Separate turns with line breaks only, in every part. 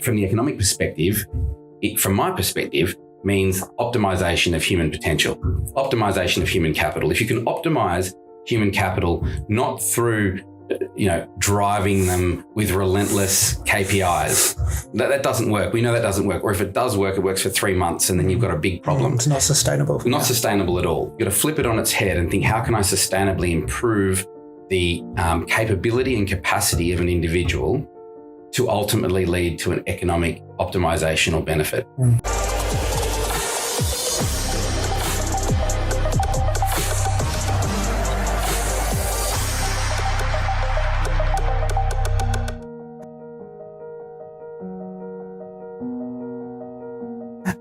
from the economic perspective, from my perspective, means optimization of human potential, optimization of human capital. If you can optimize human capital, not through driving them with relentless KPIs. That doesn't work. We know that doesn't work. Or if it does work, it works for 3 months and then you've got a big problem.
It's not sustainable.
Not sustainable at all. You've got to flip it on its head and think, how can I sustainably improve the capability and capacity of an individual to ultimately lead to an economic optimization or benefit?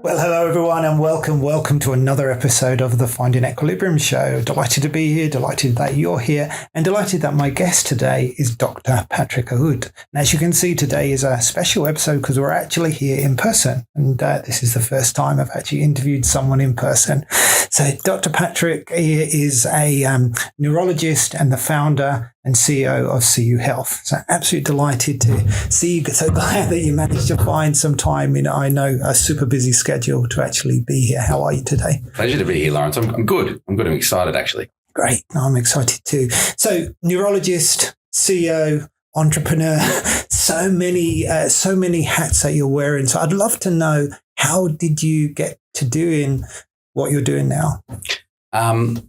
Well, hello everyone and welcome to another episode of the Finding Equilibrium show. Delighted to be here, delighted that you're here, and delighted that my guest today is Dr. Patrick Aouad. And as you can see, today is a special episode because we're actually here in person, and this is the first time I've actually interviewed someone in person. So Dr. Patrick is a neurologist and the founder and CEO of CU Health. So absolutely delighted to see you. So glad that you managed to find some time in, I know, a super busy schedule to actually be here. How are you today?
Pleasure to be here, Lawrence. I'm good. I'm excited, actually.
Great. I'm excited too. So neurologist, CEO, entrepreneur, so many hats that you're wearing. So I'd love to know, how did you get to doing what you're doing now? I've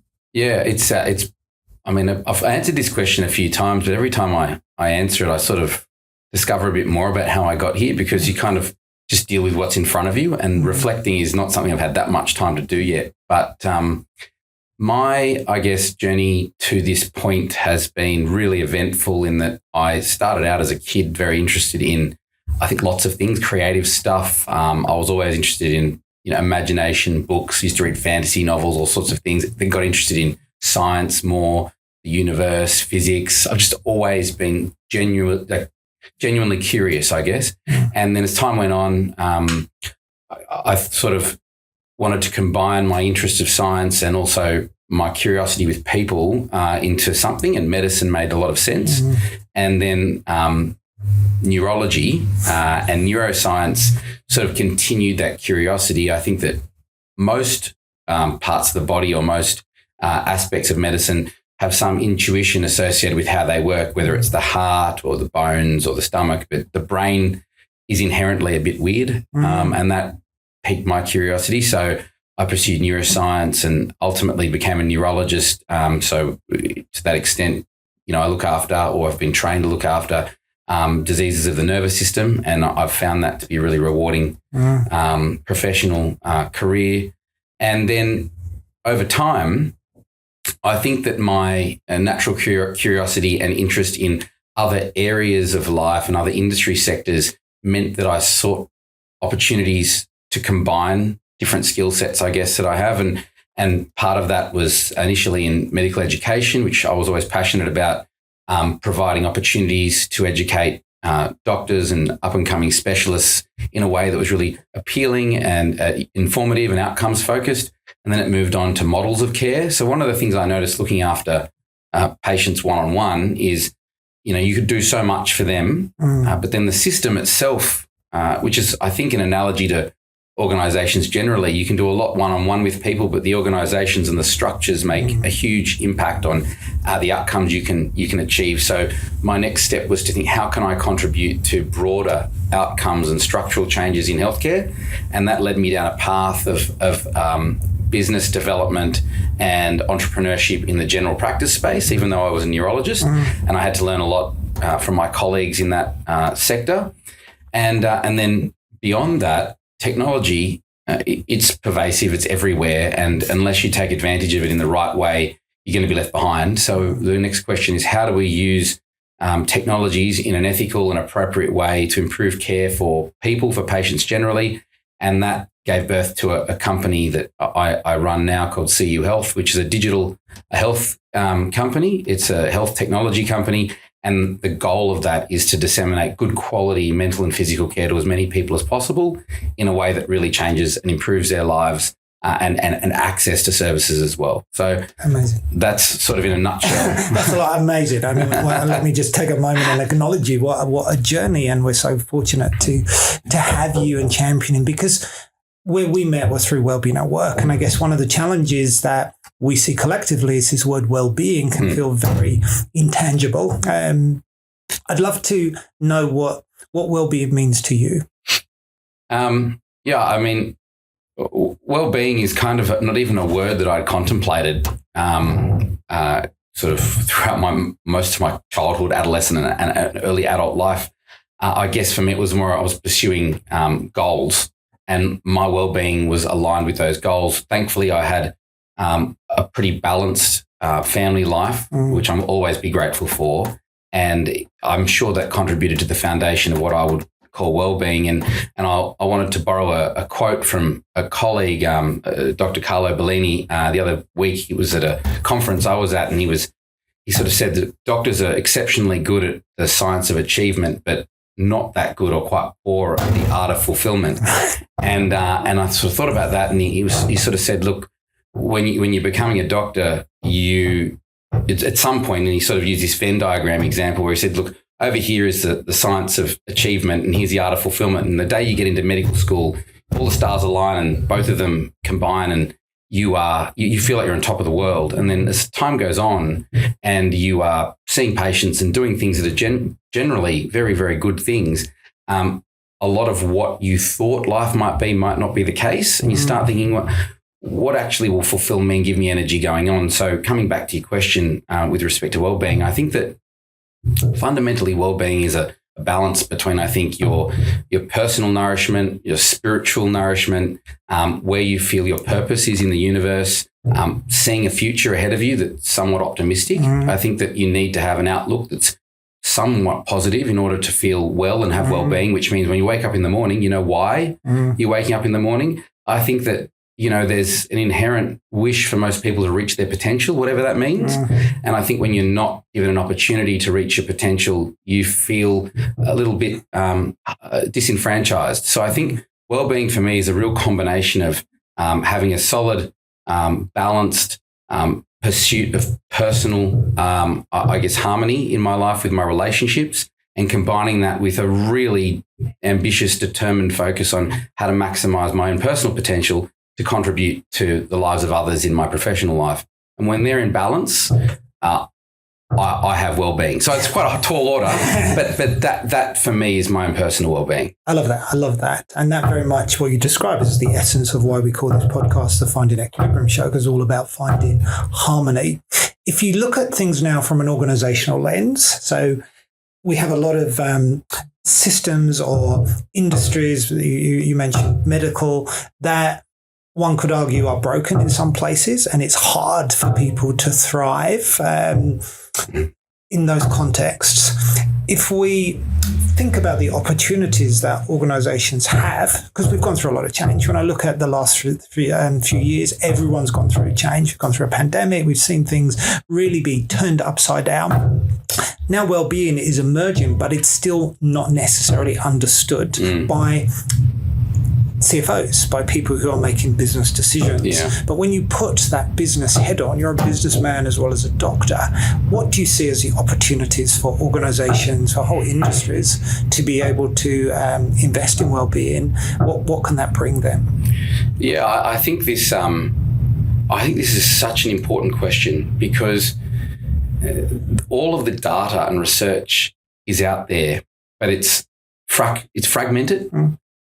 answered this question a few times, but every time I answer it, I sort of discover a bit more about how I got here, because you kind of just deal with what's in front of you, and reflecting is not something I've had that much time to do yet. But my, journey to this point has been really eventful in that I started out as a kid very interested in, I think, lots of things, creative stuff. I was always interested in, imagination, books, used to read fantasy novels, all sorts of things. Then got interested in science more, the universe, physics. I've just always been genuinely curious, I guess. And then as time went on, I sort of wanted to combine my interest of science and also my curiosity with people into something, and medicine made a lot of sense. And then neurology and neuroscience sort of continued that curiosity. I think that most parts of the body, or most aspects of medicine, have some intuition associated with how they work, whether it's the heart or the bones or the stomach, but the brain is inherently a bit weird. And that piqued my curiosity. So I pursued neuroscience and ultimately became a neurologist. So to that extent, I look after, or I've been trained to look after, diseases of the nervous system. And I've found that to be a really rewarding professional career. And then over time, I think that my natural curiosity and interest in other areas of life and other industry sectors meant that I sought opportunities to combine different skill sets, I guess, that I have. And part of that was initially in medical education, which I was always passionate about, providing opportunities to educate doctors and up-and-coming specialists in a way that was really appealing and informative and outcomes focused. And then it moved on to models of care. So one of the things I noticed looking after patients one-on-one is, you could do so much for them, but then the system itself, which is, I think, an analogy to organizations generally, you can do a lot one-on-one with people, but the organizations and the structures make a huge impact on the outcomes you can achieve. So my next step was to think, how can I contribute to broader outcomes and structural changes in healthcare? And that led me down a path of business development and entrepreneurship in the general practice space, even though I was a neurologist. And I had to learn a lot from my colleagues in that sector. And then beyond that, technology, it's pervasive, it's everywhere. And unless you take advantage of it in the right way, you're going to be left behind. So the next question is, how do we use technologies in an ethical and appropriate way to improve care for people, for patients generally? And that gave birth to a company that I run now called CU Health, which is a digital health company. It's a health technology company. And the goal of that is to disseminate good quality mental and physical care to as many people as possible in a way that really changes and improves their lives
and access to services as well. So
amazing.
That's sort of in a nutshell.
That's a lot amazing. I mean, let me just take a moment and acknowledge you. What a journey, and we're so fortunate to have you and championing, because where we met was through Wellbeing at Work. And I guess one of the challenges that we see collectively is this word well-being can feel very intangible. I'd love to know what well-being means to you.
Yeah, I mean, well-being is kind of not even a word that I'd contemplated sort of throughout most of my childhood, adolescent, and early adult life. I guess for me, it was more I was pursuing goals, and my well-being was aligned with those goals. Thankfully, I had a pretty balanced family life, which I'm always be grateful for, and I'm sure that contributed to the foundation of what I would call well-being. And I wanted to borrow a quote from a colleague, Dr. Carlo Bellini, the other week. He was at a conference I was at, and he sort of said that doctors are exceptionally good at the science of achievement, but not that good or quite poor at the art of fulfillment. And I sort of thought about that, and he sort of said, look, when you're becoming a doctor, at some point, and he sort of used this Venn diagram example where he said, look, over here is the science of achievement, and here's the art of fulfillment. And the day you get into medical school, all the stars align and both of them combine, and you feel like you're on top of the world. And then as time goes on and you are seeing patients and doing things that are generally very, very good things, a lot of what you thought life might be might not be the case. And you start thinking, what actually will fulfill me and give me energy going on? So coming back to your question with respect to well-being, I think that fundamentally, well-being is a balance between, I think, your personal nourishment, your spiritual nourishment, where you feel your purpose is in the universe, seeing a future ahead of you that's somewhat optimistic. I think that you need to have an outlook that's somewhat positive in order to feel well and have well-being, which means when you wake up in the morning, you know why you're waking up in the morning. I think that there's an inherent wish for most people to reach their potential, whatever that means. And I think when you're not given an opportunity to reach your potential, you feel a little bit disenfranchised. So I think well-being for me is a real combination of having a solid, balanced pursuit of personal, harmony in my life with my relationships, and combining that with a really ambitious, determined focus on how to maximize my own personal potential to contribute to the lives of others in my professional life. And when they're in balance, I have well-being. So it's quite a tall order, but that for me is my own personal well-being.
I love that. And that very much what you describe is the essence of why we call this podcast the Finding Equilibrium Show, because it's all about finding harmony. If you look at things now from an organizational lens, so we have a lot of systems or industries, you mentioned medical, that one could argue are broken in some places, and it's hard for people to thrive in those contexts. If we think about the opportunities that organizations have, because we've gone through a lot of change. When I look at the last few years, everyone's gone through change. We've gone through a pandemic. We've seen things really be turned upside down. Now well-being is emerging, but it's still not necessarily understood by CFOs, by people who are making business decisions.
Yeah.
But when you put that business head on, you're a businessman as well as a doctor. What do you see as the opportunities for organizations, for whole industries to be able to invest in well-being? What can that bring them?
Yeah, I think this is such an important question, because all of the data and research is out there, but it's fragmented.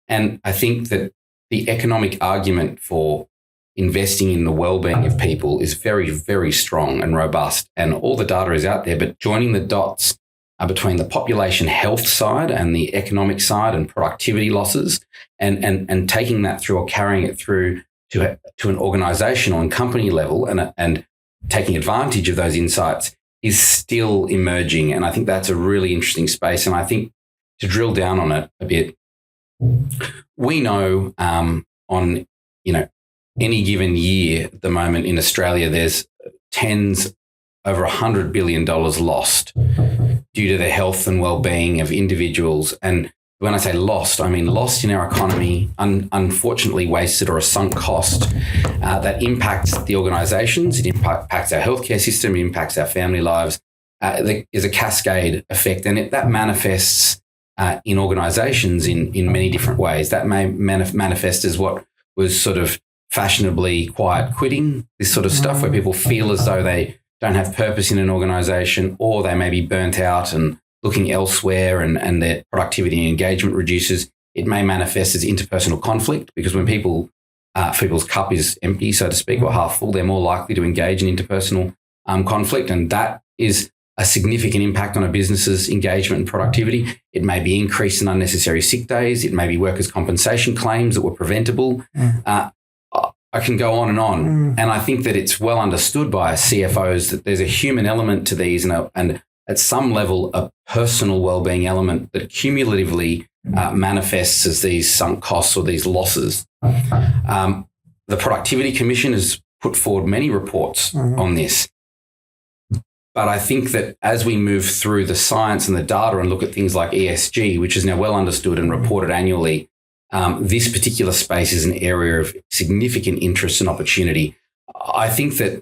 And I think that the economic argument for investing in the well-being of people is very, very strong and robust. And all the data is out there, but joining the dots between the population health side and the economic side and productivity losses, and taking that through or carrying it through to an organizational and company level and taking advantage of those insights is still emerging. And I think that's a really interesting space. And I think to drill down on it a bit, we know on any given year at the moment in Australia, there's over $100 billion lost due to the health and well-being of individuals. And when I say lost, I mean lost in our economy, unfortunately wasted or a sunk cost that impacts the organisations, it impacts our healthcare system, it impacts our family lives. There is a cascade effect, and that manifests in organisations in many different ways. That may manifest as what was sort of fashionably quiet quitting, this sort of stuff where people feel as though they don't have purpose in an organisation, or they may be burnt out and looking elsewhere, and their productivity and engagement reduces. It may manifest as interpersonal conflict, because when people's cup is empty, so to speak, or half full, they're more likely to engage in interpersonal conflict, and that is a significant impact on a business's engagement and productivity. It may be increase in unnecessary sick days. It may be workers' compensation claims that were preventable. I can go on. And I think that it's well understood by CFOs that there's a human element to these, and at some level, a personal wellbeing element that cumulatively manifests as these sunk costs or these losses. The Productivity Commission has put forward many reports on this. But I think that as we move through the science and the data and look at things like ESG, which is now well understood and reported annually, this particular space is an area of significant interest and opportunity. I think that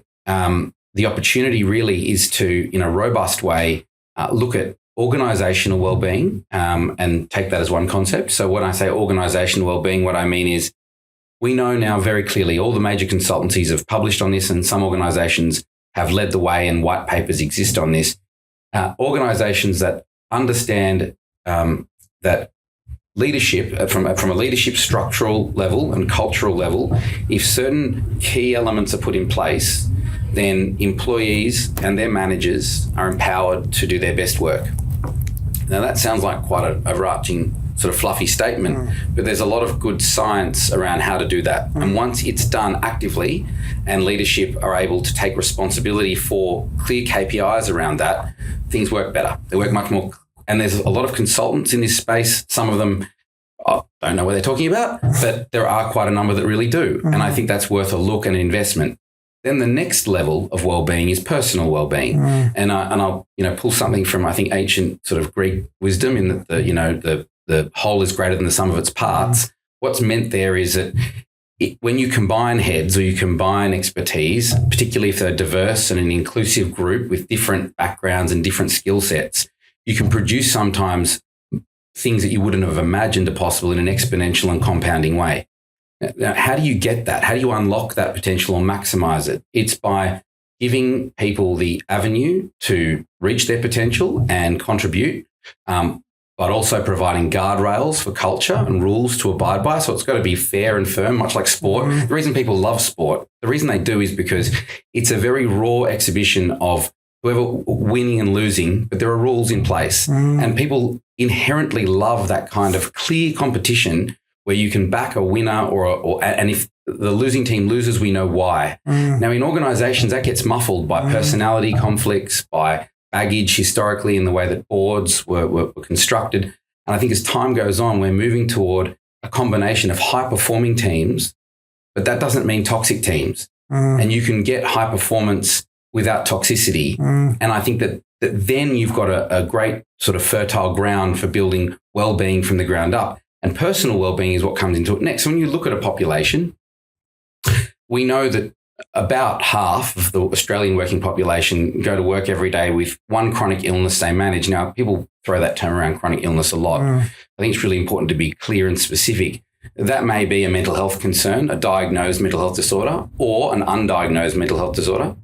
the opportunity really is to, in a robust way, look at organisational wellbeing and take that as one concept. So when I say organisational wellbeing, what I mean is we know now very clearly all the major consultancies have published on this, and some organisations have led the way and white papers exist on this. Organisations that understand that leadership, from a leadership structural level and cultural level, if certain key elements are put in place, then employees and their managers are empowered to do their best work. Now, that sounds like quite an overarching sort of fluffy statement, but there's a lot of good science around how to do that. And once it's done actively and leadership are able to take responsibility for clear KPIs around that, things work better. They work much more. And there's a lot of consultants in this space. Some of them don't know what they're talking about, but there are quite a number that really do. And I think that's worth a look and an investment. Then the next level of well-being is personal well-being. And I'll pull something from, I think, ancient sort of Greek wisdom in that the whole is greater than the sum of its parts. What's meant there is that when you combine heads or you combine expertise, particularly if they're diverse and an inclusive group with different backgrounds and different skill sets, you can produce sometimes things that you wouldn't have imagined are possible in an exponential and compounding way. Now, how do you get that? How do you unlock that potential or maximize it? It's by giving people the avenue to reach their potential and contribute, but also providing guardrails for culture and rules to abide by. So it's got to be fair and firm, much like sport. The reason people love sport, the reason they do is because it's a very raw exhibition of whoever winning and losing, but there are rules in place. And people inherently love that kind of clear competition where you can back a winner and if the losing team loses, we know why. Now, in organizations, that gets muffled by personality conflicts, by baggage historically in the way that boards were constructed. And I think as time goes on, we're moving toward a combination of high-performing teams, but that doesn't mean toxic teams. And you can get high performance without toxicity. And I think that then you've got a great sort of fertile ground for building well-being from the ground up. And personal well-being is what comes into it next. So when you look at a population, we know that about half of the Australian working population go to work every day with one chronic illness they manage. Now, people throw that term around, chronic illness, a lot. I think it's really important to be clear and specific. That may be a mental health concern, a diagnosed mental health disorder, or an undiagnosed mental health disorder.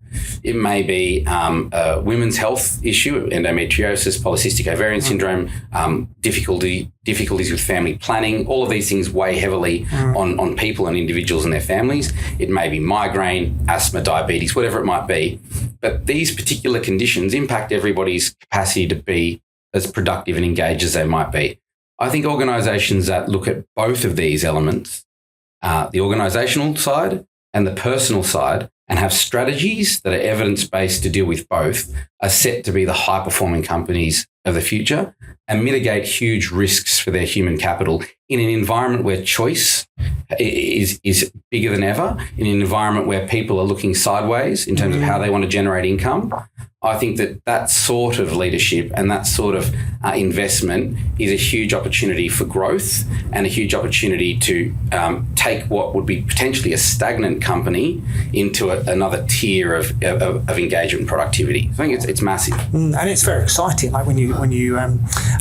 It may be a women's health issue, endometriosis, polycystic ovarian syndrome, difficulties with family planning. All of these things weigh heavily on people and individuals and their families. It may be migraine, asthma, diabetes, whatever it might be. But these particular conditions impact everybody's capacity to be as productive and engaged as they might be. I think organisations that look at both of these elements, the organisational side and the personal side, and have strategies that are evidence-based to deal with both, are set to be the high-performing companies of the future and mitigate huge risks for their human capital in an environment where choice is bigger than ever, in an environment where people are looking sideways in terms of how they want to generate income, I think that sort of leadership and that sort of investment is a huge opportunity for growth and a huge opportunity to take what would be potentially a stagnant company into another tier of engagement and productivity. I think it's massive.
And it's very exciting, like when you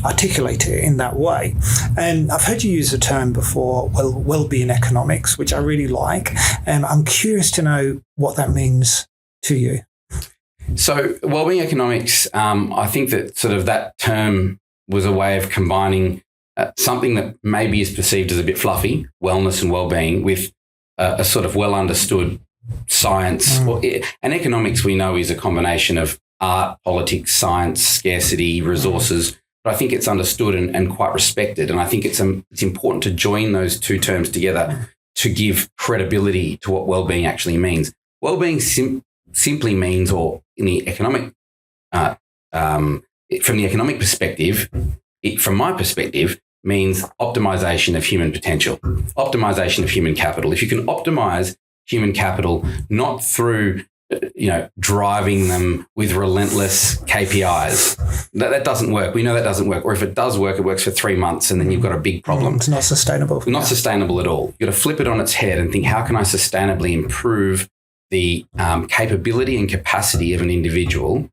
articulate it in that way. And I've heard you use the term before, wellbeing economics, which I really like. And I'm curious to know what that means to you.
So wellbeing economics, I think that sort of that term was a way of combining something that maybe is perceived as a bit fluffy, wellness and wellbeing, with a sort of well understood science. And economics we know is a combination of art, politics, science, scarcity, resources. But I think it's understood and quite respected. And I think it's important to join those two terms together to give credibility to what wellbeing actually means. Wellbeing simply means, or in the economic, from the economic perspective, from my perspective, means optimization of human potential, optimization of human capital. If you can optimize human capital, not through driving them with relentless KPIs, that doesn't work. We know that doesn't work. Or if it does work, it works for 3 months and then you've got a big problem.
It's not sustainable.
Not sustainable at all. You've got to flip it on its head and think, how can I sustainably improve the capability and capacity of an individual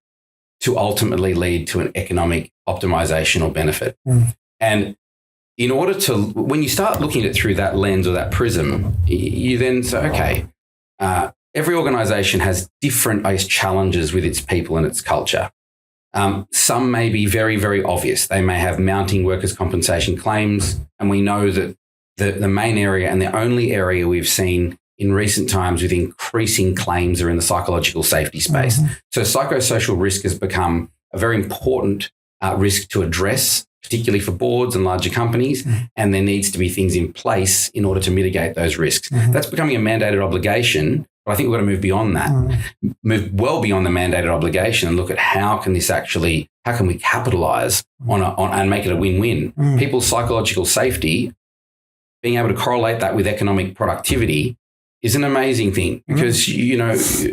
to ultimately lead to an economic optimization or benefit. And in order to, when you start looking at it through that lens or that prism, you then say, okay, every organization has different, challenges with its people and its culture. Some may be very, very obvious. They may have mounting workers' compensation claims. And we know that the main area and the only area we've seen in recent times with increasing claims are in the psychological safety space. So psychosocial risk has become a very important risk to address, particularly for boards and larger companies, and there needs to be things in place in order to mitigate those risks. That's becoming a mandated obligation, but I think we've got to move beyond that, move well beyond the mandated obligation and look at how can we capitalize on and make it a win-win. People's psychological safety, being able to correlate that with economic productivity is an amazing thing because,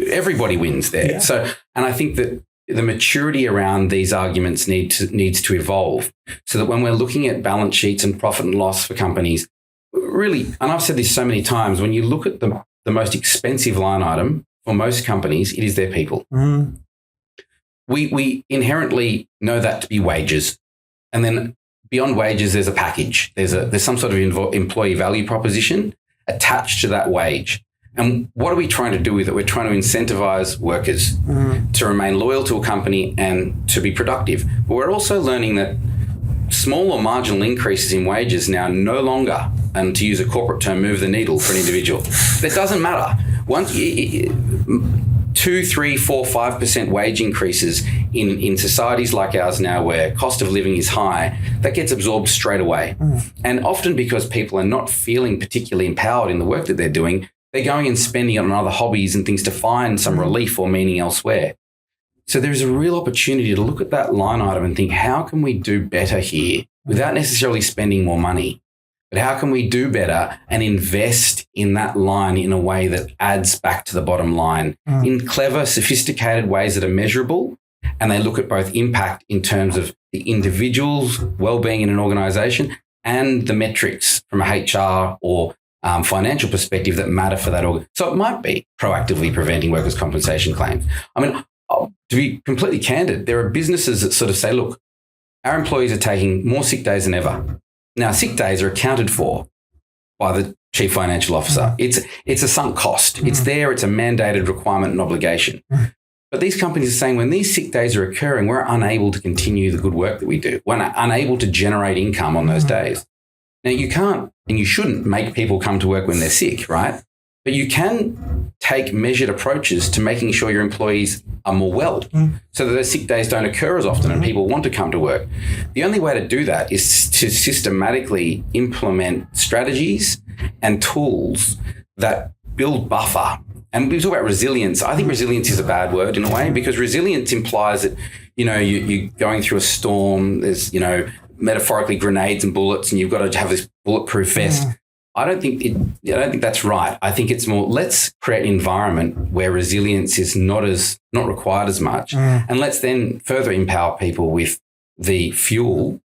everybody wins there. Yeah. So, and I think that the maturity around these arguments needs to evolve so that when we're looking at balance sheets and profit and loss for companies, really, and I've said this so many times, when you look at the most expensive line item for most companies, it is their people. We inherently know that to be wages. And then beyond wages, there's a package. There's some sort of employee value proposition attached to that wage. And what are we trying to do with it? We're trying to incentivize workers to remain loyal to a company and to be productive. But we're also learning that small or marginal increases in wages now no longer, and to use a corporate term, move the needle for an individual. That doesn't matter. 2, 3, 4, 5% wage increases in societies like ours now where cost of living is high, that gets absorbed straight away. And often because people are not feeling particularly empowered in the work that they're doing, they're going and spending it on other hobbies and things to find some relief or meaning elsewhere. So there's a real opportunity to look at that line item and think, how can we do better here without necessarily spending more money? But how can we do better and invest in that line in a way that adds back to the bottom line in clever, sophisticated ways that are measurable? And they look at both impact in terms of the individual's well-being in an organization and the metrics from a HR or financial perspective that matter for that organ. So it might be proactively preventing workers' compensation claims. I mean, to be completely candid, there are businesses that sort of say, look, our employees are taking more sick days than ever. Now, sick days are accounted for by the chief financial officer. It's a sunk cost. It's there. It's a mandated requirement and obligation. But these companies are saying when these sick days are occurring, we're unable to continue the good work that we do. We're unable to generate income on those days. Now, you can't and you shouldn't make people come to work when they're sick, right? But you can take measured approaches to making sure your employees are more well so that those sick days don't occur as often and people want to come to work. The only way to do that is to systematically implement strategies and tools that build buffer. And we talk about resilience. I think resilience is a bad word in a way because resilience implies that, you're going through a storm, there's, metaphorically grenades and bullets, and you've got to have this bulletproof vest. I don't think that's right. I think it's more, let's create an environment where resilience is not required as much. And let's then further empower people with the fuel,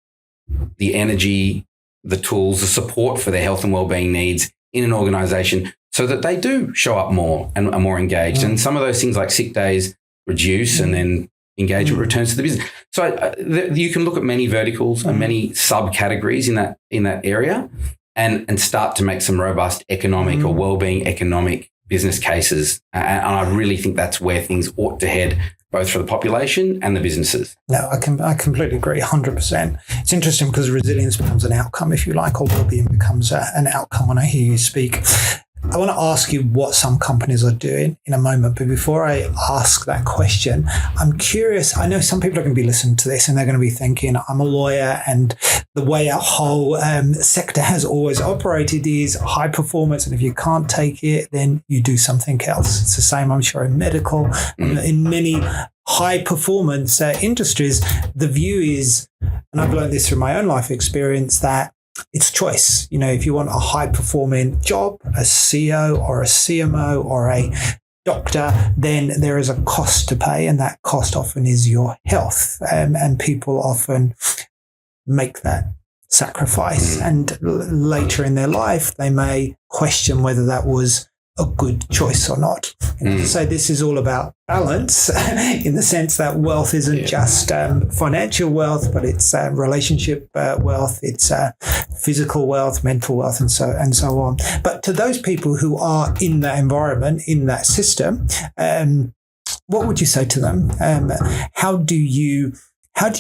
the energy, the tools, the support for their health and wellbeing needs in an organization so that they do show up more and are more engaged. And some of those things like sick days reduce and then engagement returns to the business. So you can look at many verticals and many subcategories in that area and start to make some robust economic or wellbeing economic business cases. And I really think that's where things ought to head, both for the population and the businesses.
No, I completely agree, 100%. It's interesting because resilience becomes an outcome, if you like, or wellbeing becomes an outcome when I hear you speak. I want to ask you what some companies are doing in a moment, but before I ask that question, I'm curious. I know some people are going to be listening to this and they're going to be thinking, I'm a lawyer and the way our whole sector has always operated is high performance, and if you can't take it, then you do something else. It's the same, I'm sure, in medical, in many high performance industries. The view is, and I've learned this through my own life experience, that it's choice. You know, if you want a high performing job, a CEO or a CMO or a doctor, then there is a cost to pay, and that cost often is your health. And people often make that sacrifice. And later in their life, they may question whether that was a good choice or not. So this is all about balance in the sense that wealth isn't just financial wealth, but it's relationship wealth, it's physical wealth, mental wealth, and so on. But to those people who are in that environment, in that system, what would you say to them? How do you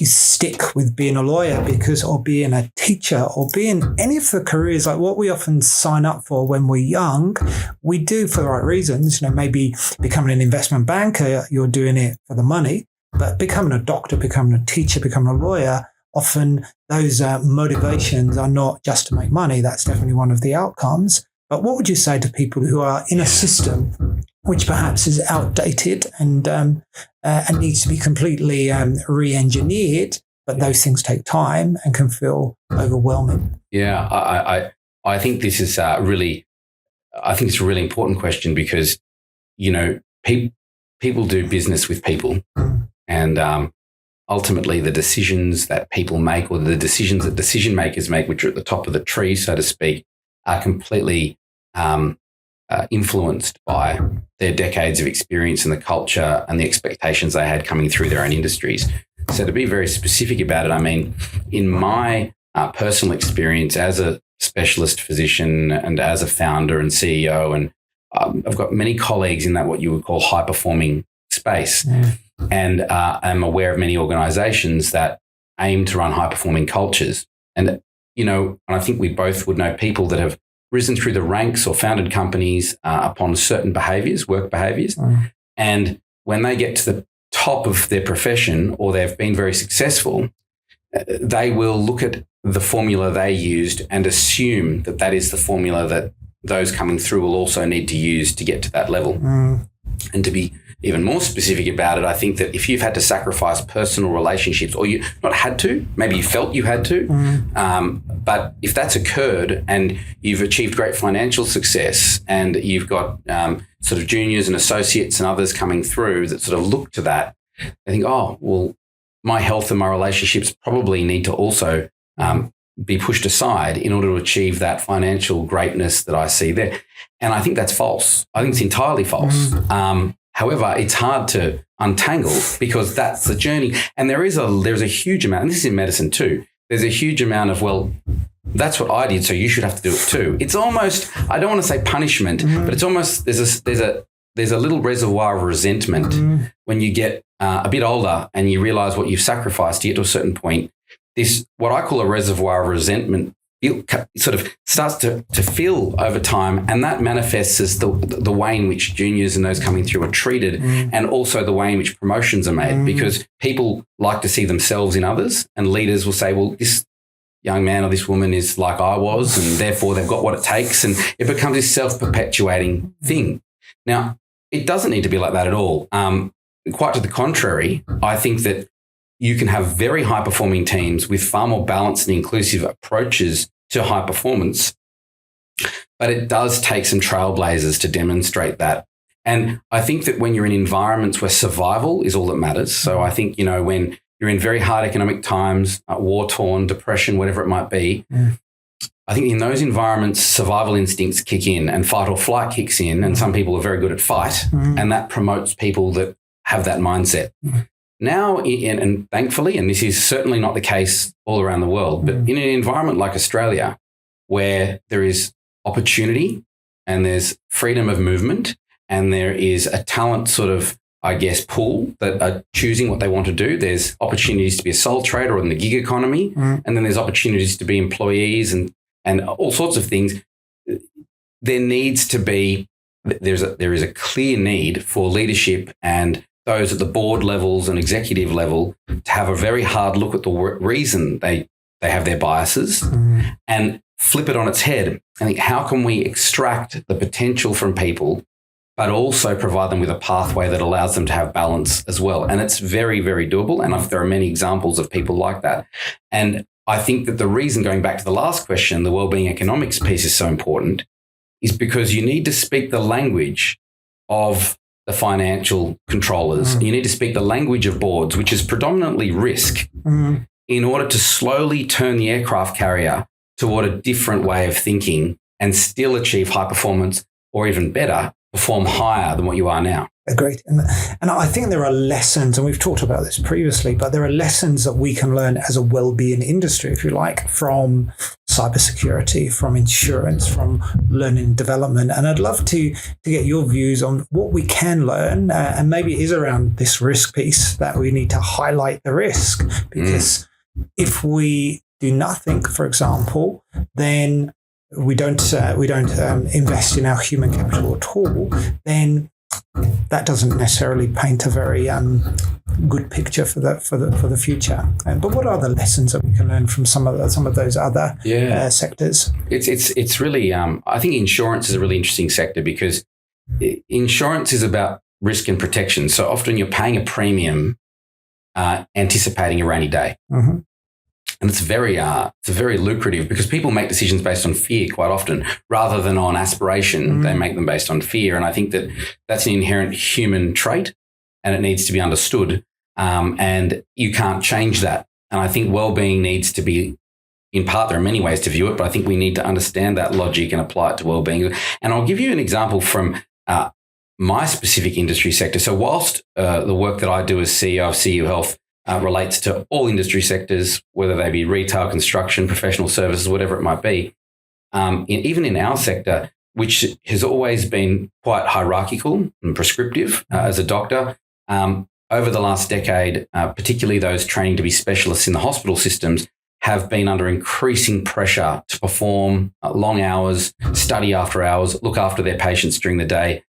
stick with being a lawyer or being a teacher or being any of the careers, like what we often sign up for when we're young, we do for the right reasons. You know, maybe becoming an investment banker, you're doing it for the money, but becoming a doctor, becoming a teacher, becoming a lawyer, often those motivations are not just to make money. That's definitely one of the outcomes. But what would you say to people who are in a system which perhaps is outdated and needs to be completely re-engineered, but those things take time and can feel overwhelming?
Yeah, I think this is it's a really important question because, you know, people do business with people, and ultimately the decisions that people make, or the decisions that decision makers make, which are at the top of the tree, so to speak, are completely influenced by their decades of experience and the culture and the expectations they had coming through their own industries. So to be very specific about it, I mean, in my personal experience as a specialist physician and as a founder and CEO, and I've got many colleagues in that what you would call high-performing space, and I'm aware of many organizations that aim to run high-performing cultures. And, you know, and I think we both would know people that have risen through the ranks or founded companies upon certain behaviors, work behaviors. And when they get to the top of their profession or they've been very successful, they will look at the formula they used and assume that that is the formula that those coming through will also need to use to get to that level. And to be even more specific about it, I think that if you've had to sacrifice personal relationships, or you not had to, maybe you felt you had to, but if that's occurred and you've achieved great financial success and you've got sort of juniors and associates and others coming through that sort of look to that, they think, oh, well, my health and my relationships probably need to also be pushed aside in order to achieve that financial greatness that I see there. And I think that's false. I think it's entirely false. However, it's hard to untangle because that's the journey. And there's a huge amount, and this is in medicine too, there's a huge amount of, well, that's what I did, so you should have to do it too. It's almost, I don't want to say punishment, but it's almost, there's a little reservoir of resentment when you get a bit older and you realize what you've sacrificed to get to a certain point. This, what I call a reservoir of resentment, sort of starts to fill over time, and that manifests as the way in which juniors and those coming through are treated, and also the way in which promotions are made, because people like to see themselves in others, and leaders will say, well, this young man or this woman is like I was, and therefore they've got what it takes, and it becomes this self-perpetuating thing. Now, it doesn't need to be like that at all. Quite to the contrary, I think that you can have very high-performing teams with far more balanced and inclusive approaches to high performance. But it does take some trailblazers to demonstrate that. And I think that when you're in environments where survival is all that matters, so I think, when you're in very hard economic times, war-torn, depression, whatever it might be, I think in those environments, survival instincts kick in and fight or flight kicks in, and some people are very good at fight, and that promotes people that have that mindset. Now, and thankfully, and this is certainly not the case all around the world, but in an environment like Australia, where there is opportunity and there's freedom of movement and there is a talent sort of, I guess, pool that are choosing what they want to do. There's opportunities to be a sole trader or in the gig economy, and then there's opportunities to be employees and all sorts of things. There needs to be, there is a clear need for leadership and those at the board levels and executive level to have a very hard look at the reason they have their biases and flip it on its head. I think, how can we extract the potential from people, but also provide them with a pathway that allows them to have balance as well? And it's very, very doable. And there are many examples of people like that. And I think that the reason, going back to the last question, the wellbeing economics piece is so important, is because you need to speak the language of the financial controllers. You need to speak the language of boards, which is predominantly risk, in order to slowly turn the aircraft carrier toward a different way of thinking and still achieve high performance, or even better, perform higher than what you are now.
Agreed. And I think there are lessons, and we've talked about this previously, but there are lessons that we can learn as a well-being industry, if you like, from cybersecurity, from insurance, from learning and development. And I'd love to get your views on what we can learn, and maybe it is around this risk piece that we need to highlight the risk, because if we do nothing, for example, then we don't invest in our human capital at all, then that doesn't necessarily paint a very good picture for the future. But what are the lessons that we can learn from some of those other sectors?
It's really I think insurance is a really interesting sector, because insurance is about risk and protection. So often you're paying a premium anticipating a rainy day. And it's very lucrative, because people make decisions based on fear quite often rather than on aspiration. They make them based on fear. And I think that that's an inherent human trait, and it needs to be understood. And you can't change that. And I think wellbeing needs to be, in part, there are many ways to view it, but I think we need to understand that logic and apply it to wellbeing. And I'll give you an example from my specific industry sector. So whilst the work that I do as CEO of CU Health relates to all industry sectors, whether they be retail, construction, professional services, whatever it might be. Even in our sector, which has always been quite hierarchical and prescriptive as a doctor, over the last decade, particularly those training to be specialists in the hospital systems, have been under increasing pressure to perform long hours, study after hours, look after their patients during the day,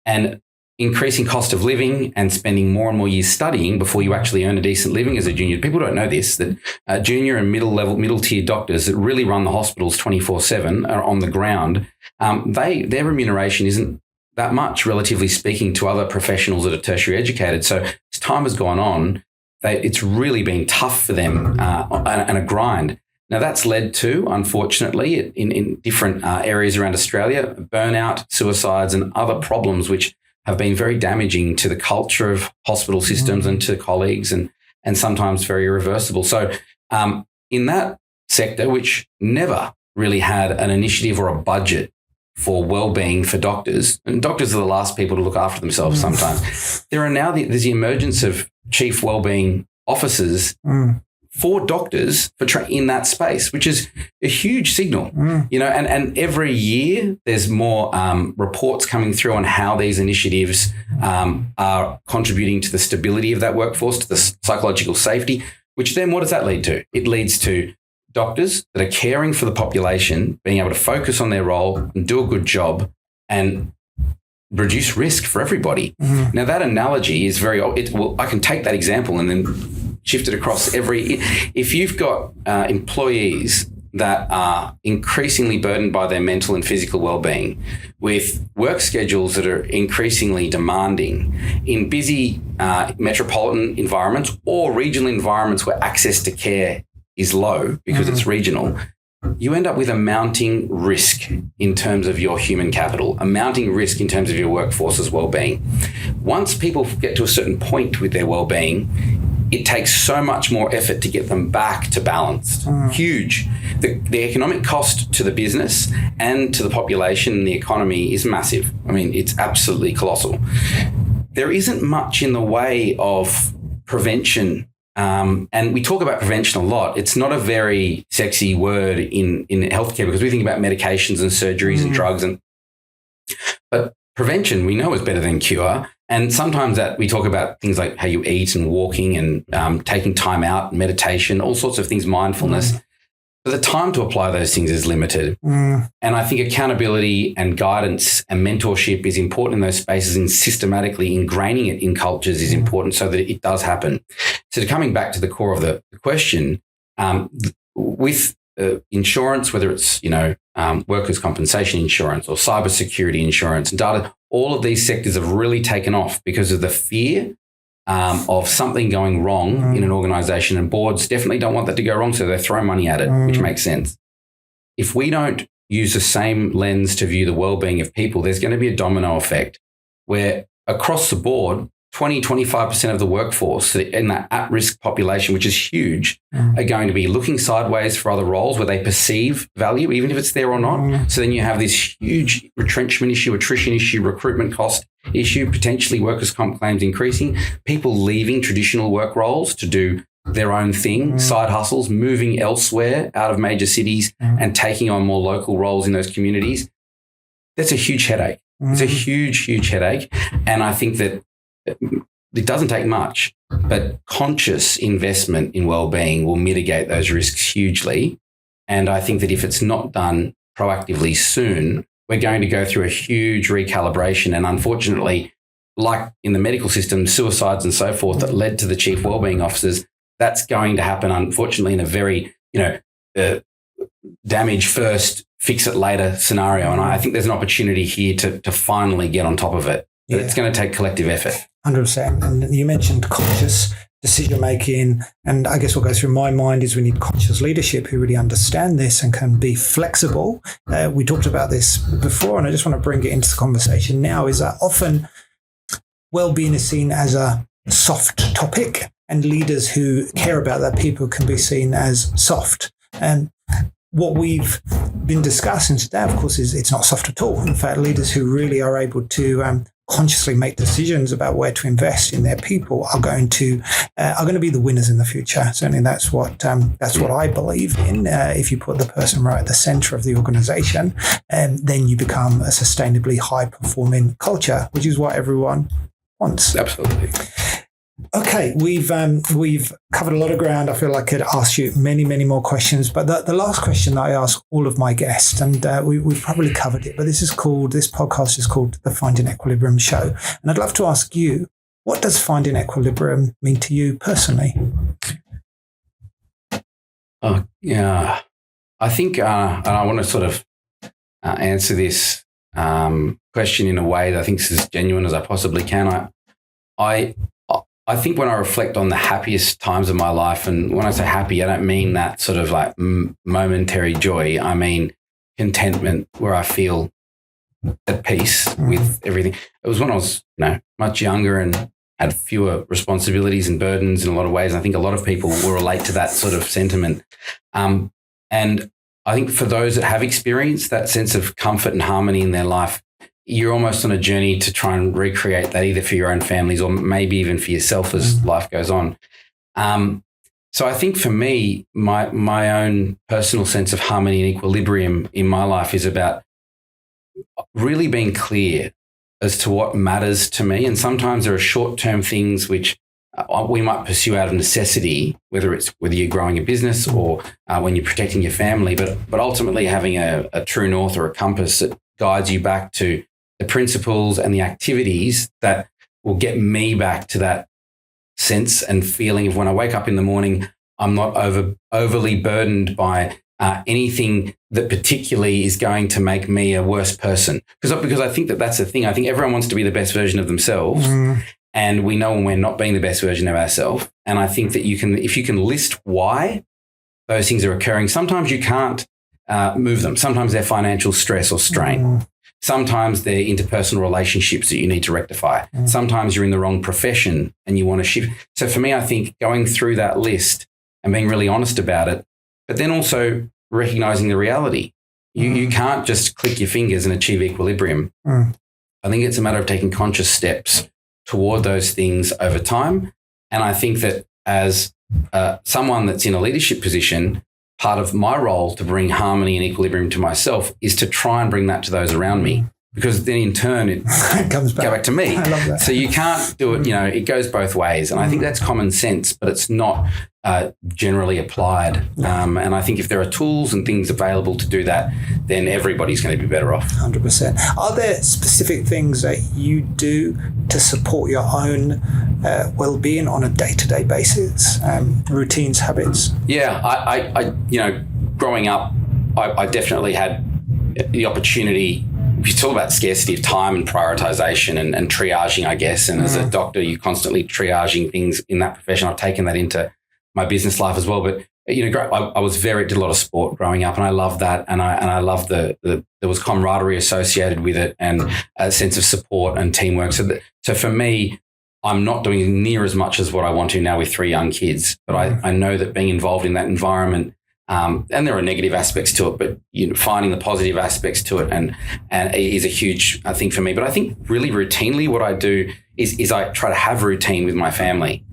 and increasing cost of living and spending more and more years studying before you actually earn a decent living as a junior. People don't know this, that junior and middle tier doctors that really run the hospitals 24/7 are on the ground. Their remuneration isn't that much, relatively speaking, to other professionals that are tertiary educated. So as time has gone on, it's really been tough for them and a grind. Now, that's led to, unfortunately, in different areas around Australia, burnout, suicides and other problems which have been very damaging to the culture of hospital systems and to colleagues, and sometimes very irreversible. So in that sector, which never really had an initiative or a budget for well-being for doctors, and doctors are the last people to look after themselves sometimes, there's the emergence of chief well-being officers for doctors in that space, which is a huge signal, and every year there's more reports coming through on how these initiatives are contributing to the stability of that workforce, to the psychological safety, which then what does that lead to? It leads to doctors that are caring for the population being able to focus on their role and do a good job and reduce risk for everybody. Now, that analogy is I can take that example and then shift it across if you've got employees that are increasingly burdened by their mental and physical well-being, with work schedules that are increasingly demanding in busy metropolitan environments or regional environments where access to care is low because it's regional, you end up with a mounting risk in terms of your human capital, a mounting risk in terms of your workforce's well-being. Once people get to a certain point with their well-being, it takes so much more effort to get them back to balanced. Huge. The economic cost to the business and to the population and the economy is massive. I mean, it's absolutely colossal. There isn't much in the way of prevention. And we talk about prevention a lot. It's not a very sexy word in healthcare because we think about medications and surgeries and drugs. But prevention, we know, is better than cure. And sometimes that we talk about things like how you eat and walking and taking time out, meditation, all sorts of things, mindfulness. But the time to apply those things is limited. And I think accountability and guidance and mentorship is important in those spaces, and systematically ingraining it in cultures is important so that it does happen. So coming back to the core of the question, with insurance, whether it's, workers' compensation insurance or cybersecurity insurance and data, all of these sectors have really taken off because of the fear of something going wrong in an organization, and boards definitely don't want that to go wrong, so they throw money at it, which makes sense. If we don't use the same lens to view the well-being of people, there's going to be a domino effect where across the board, 20-25% of the workforce in that at-risk population, which is huge, are going to be looking sideways for other roles where they perceive value, even if it's there or not. So then you have this huge retrenchment issue, attrition issue, recruitment cost issue, potentially workers' comp claims increasing, people leaving traditional work roles to do their own thing, side hustles, moving elsewhere out of major cities and taking on more local roles in those communities. That's a huge headache. It's a huge, huge headache. And I think that it doesn't take much, but conscious investment in well-being will mitigate those risks hugely. And I think that if it's not done proactively soon, we're going to go through a huge recalibration. And unfortunately, like in the medical system, suicides and so forth that led to the chief wellbeing officers, that's going to happen, unfortunately, in a very, damage first, fix it later scenario. And I think there's an opportunity here to finally get on top of it. But it's going to take collective effort.
100%. And you mentioned conscious decision making. And I guess what goes through my mind is we need conscious leadership who really understand this and can be flexible. We talked about this before, and I just want to bring it into the conversation now, is that often well-being is seen as a soft topic, and leaders who care about their people can be seen as soft. And what we've been discussing today, of course, is it's not soft at all. In fact, leaders who really are able to consciously make decisions about where to invest in their people are going to be the winners in the future. Certainly, that's what I believe in. If you put the person right at the center of the organization, then you become a sustainably high performing culture, which is what everyone wants.
Absolutely.
Okay, we've covered a lot of ground. I feel like I could ask you many, many more questions, but the last question that I ask all of my guests, and we've probably covered it, but this podcast is called the Finding Equilibrium Show, and I'd love to ask you, what does finding equilibrium mean to you personally?
Oh, yeah, I think, and I want to sort of answer this question in a way that I think is as genuine as I possibly can. I think when I reflect on the happiest times of my life, and when I say happy, I don't mean that sort of like momentary joy. I mean contentment, where I feel at peace with everything. It was when I was, much younger and had fewer responsibilities and burdens in a lot of ways. And I think a lot of people will relate to that sort of sentiment. And I think for those that have experienced that sense of comfort and harmony in their life, you're almost on a journey to try and recreate that either for your own families or maybe even for yourself as life goes on. So I think for me, my own personal sense of harmony and equilibrium in my life is about really being clear as to what matters to me. And sometimes there are short-term things which we might pursue out of necessity, whether you're growing a business or when you're protecting your family, but ultimately having a true north or a compass that guides you back to the principles and the activities that will get me back to that sense and feeling of when I wake up in the morning, I'm not overly burdened by anything that particularly is going to make me a worse person. Because I think that's the thing. I think everyone wants to be the best version of themselves. And we know when we're not being the best version of ourselves. And I think that if you can list why those things are occurring, sometimes you can't move them. Sometimes they're financial stress or strain. Sometimes they're interpersonal relationships that you need to rectify. Sometimes you're in the wrong profession and you want to shift. So for me, I think going through that list and being really honest about it, but then also recognizing the reality. You can't just click your fingers and achieve equilibrium. I think it's a matter of taking conscious steps toward those things over time. And I think that as someone that's in a leadership position, part of my role to bring harmony and equilibrium to myself is to try and bring that to those around me, because then in turn it
comes back
to me.
I love that.
So you can't do it, it goes both ways. And I think that's common sense, but it's not generally applied. And I think if there are tools and things available to do that, then everybody's going to be better off.
100%. Are there specific things that you do to support your own well-being on a day-to-day basis? Routines, habits?
Yeah, I growing up, I definitely had the opportunity. You talk about scarcity of time and prioritization and triaging, I guess. And as a doctor, you're constantly triaging things in that profession. I've taken that into my business life as well. But I was did a lot of sport growing up, and I loved that. And I loved there was camaraderie associated with it, and a sense of support and teamwork. So for me, I'm not doing near as much as what I want to now with 3 young kids. But I know that being involved in that environment, and there are negative aspects to it, but finding the positive aspects to it and is a huge thing for me. But I think really routinely what I do is I try to have routine with my family.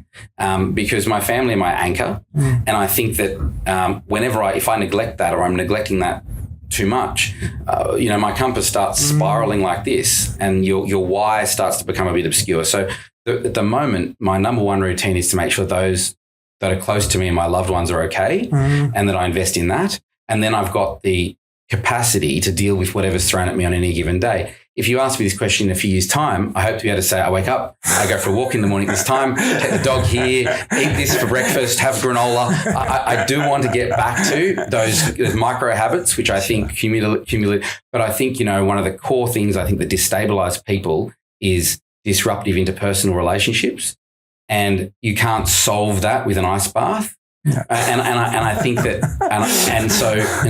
Because my family are my anchor. And I think that if I neglect that, or I'm neglecting that too much, my compass starts spiraling like this, and your why starts to become a bit obscure. So at the moment, my number one routine is to make sure those that are close to me and my loved ones are okay, and that I invest in that. And then I've got the capacity to deal with whatever's thrown at me on any given day. If you ask me this question in a few years' time, I hope to be able to say, I wake up, I go for a walk in the morning this time, take the dog here, eat this for breakfast, have granola. I do want to get back to those micro habits, which I think cumulate. But I think, one of the core things I think that destabilize people is disruptive interpersonal relationships. And you can't solve that with an ice bath. And I think that and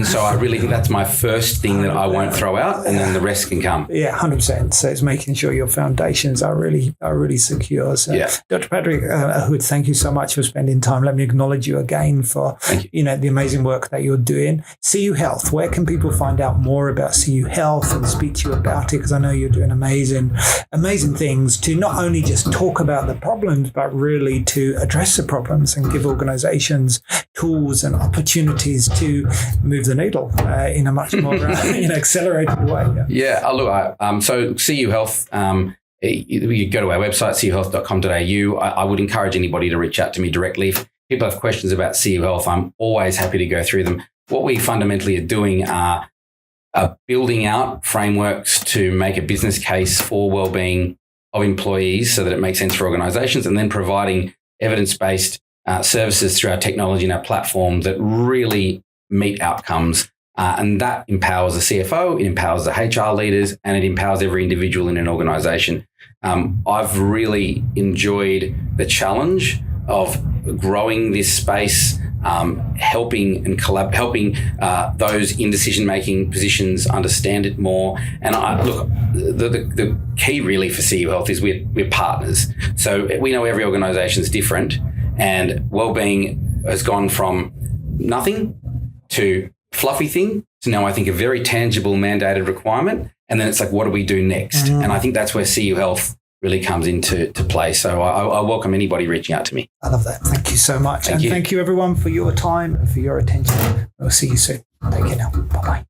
so I really think that's my first thing that I won't throw out, and then the rest can come.
Yeah, 100%. So it's making sure your foundations are really secure. So Dr. Patrick Aouad, thank you so much for spending time. Let me acknowledge you again for the amazing work that you're doing. CU Health, where can people find out more about CU Health and speak to you about it? Because I know you're doing amazing things to not only just talk about the problems, but really to address the problems and give organizations tools and opportunities to move the needle in a much more accelerated way.
So CU Health, you go to our website, cuhealth.com.au. I would encourage anybody to reach out to me directly. If people have questions about CU Health, I'm always happy to go through them. What we fundamentally are doing are building out frameworks to make a business case for wellbeing of employees so that it makes sense for organizations, and then providing evidence-based services through our technology and our platform that really meet outcomes. And that empowers the CFO, it empowers the HR leaders, and it empowers every individual in an organization. I've really enjoyed the challenge of growing this space, helping those in decision-making positions understand it more. And the key really for CU Health is we're partners. So we know every organization is different. And wellbeing has gone from nothing to fluffy thing to now I think a very tangible mandated requirement. And then it's like, what do we do next? And I think that's where CU Health really comes into play. So I welcome anybody reaching out to me.
I love that. Thank you so much. Thank you everyone for your time and for your attention. We'll see you soon. Take care now. Bye-bye.